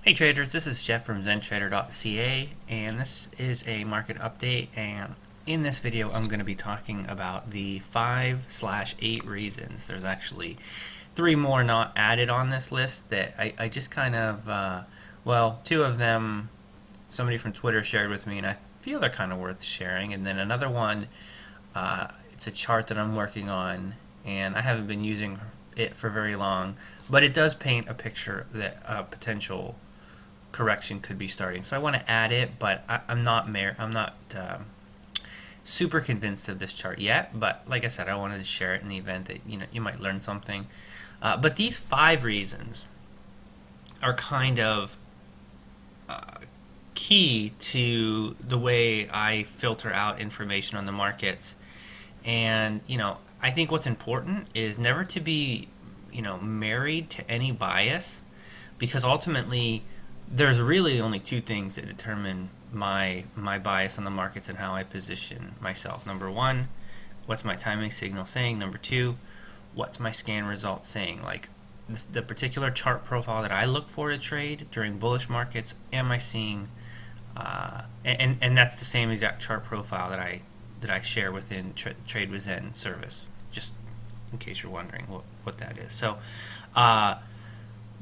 Hey traders, this is Jeff from zentrader.ca, and this is a market update, and in this video I'm going to be talking about the 5/8 reasons. There's actually 3 more not added on this list that I just kind of, well, 2 of them somebody from Twitter shared with me and I feel they're kind of worth sharing, and then another one, it's a chart that I'm working on and I haven't been using it for very long, but it does paint a picture that potential correction could be starting. So I want to add it, but I'm not super convinced of this chart yet. But like I said, I wanted to share it in the event that you might learn something. But these 5 reasons are kind of key to the way I filter out information on the markets. And I think what's important is never to be married to any bias, because ultimately there's really only 2 things that determine my bias on the markets and how I position myself. Number 1, what's my timing signal saying? Number 2, what's my scan result saying? Like the particular chart profile that I look for to trade during bullish markets, am I seeing and that's the same exact chart profile that I share within Trade with Zen service, just in case you're wondering what that is. So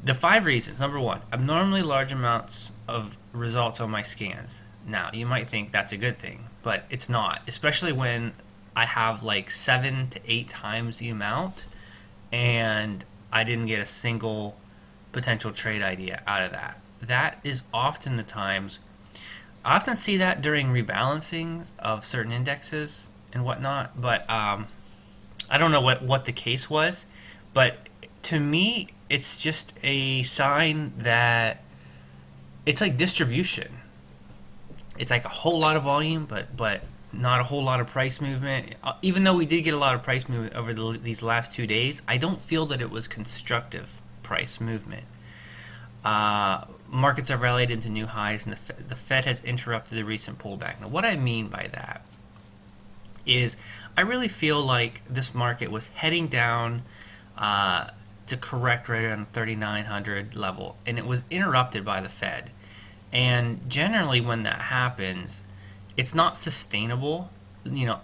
the 5 reasons. Number 1, abnormally large amounts of results on my scans. Now, you might think that's a good thing, but it's not, especially when I have like 7 to 8 times the amount and I didn't get a single potential trade idea out of that. That is often the times. I often see that during rebalancing of certain indexes and whatnot, but I don't know what the case was, but to me, it's just a sign that it's like distribution. It's like a whole lot of volume, but not a whole lot of price movement. Even though we did get a lot of price movement over these last 2 days, I don't feel that it was constructive price movement. Markets have rallied into new highs, and the Fed has interrupted the recent pullback. Now, what I mean by that is I really feel like this market was heading down to correct right around 3,900 level, and it was interrupted by the Fed. And generally when that happens, it's not sustainable.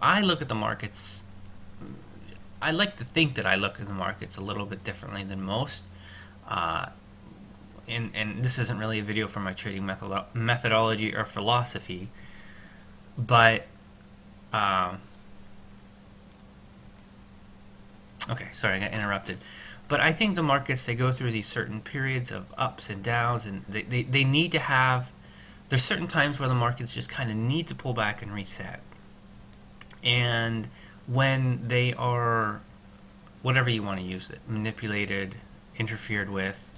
I look at the markets, I like to think that I look at the markets a little bit differently than most, and this isn't really a video for my trading methodology or philosophy, but okay, sorry, I got interrupted. But I think the markets, they go through these certain periods of ups and downs, and they need to have, there's certain times where the markets just kind of need to pull back and reset. And when they are, whatever you want to use it, manipulated, interfered with,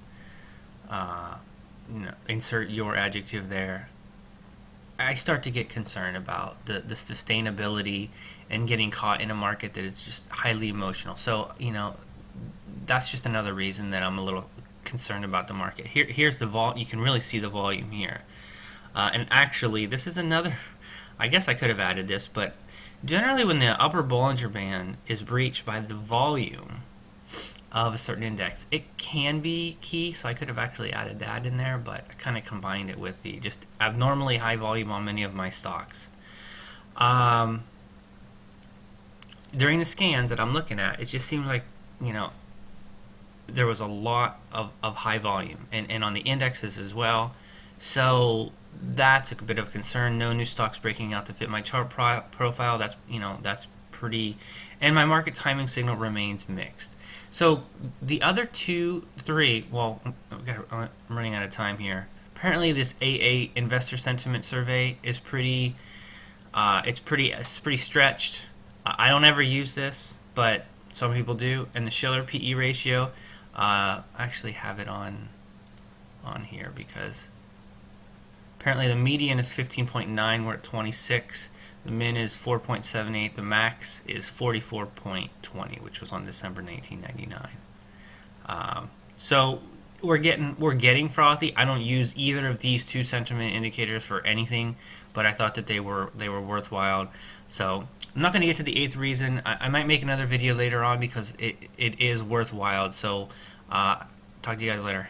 insert your adjective there, I start to get concerned about the sustainability and getting caught in a market that is just highly emotional. So, that's just another reason that I'm a little concerned about the market. Here's the vol. You can really see the volume here. And actually, this is another, I guess I could have added this, but generally when the upper Bollinger Band is breached by the volume of a certain index, it can be key, so I could have actually added that in there, but I kind of combined it with the just abnormally high volume on many of my stocks. During the scans that I'm looking at, it just seems like, there was a lot of high volume, and on the indexes as well. So that's a bit of a concern. No new stocks breaking out to fit my chart profile. That's pretty, and my market timing signal remains mixed. So the other 3, well, I'm running out of time here. Apparently this AA investor sentiment survey is pretty stretched. I don't ever use this, but some people do. And the Shiller PE ratio, I actually have it on here because apparently the median is 15.9. We're at 26. The min is 4.78. The max is 44.20, which was on December 1999. So we're getting frothy. I don't use either of these 2 sentiment indicators for anything, but I thought that they were worthwhile. So I'm not going to get to the 8th reason. I might make another video later on because it is worthwhile. So talk to you guys later.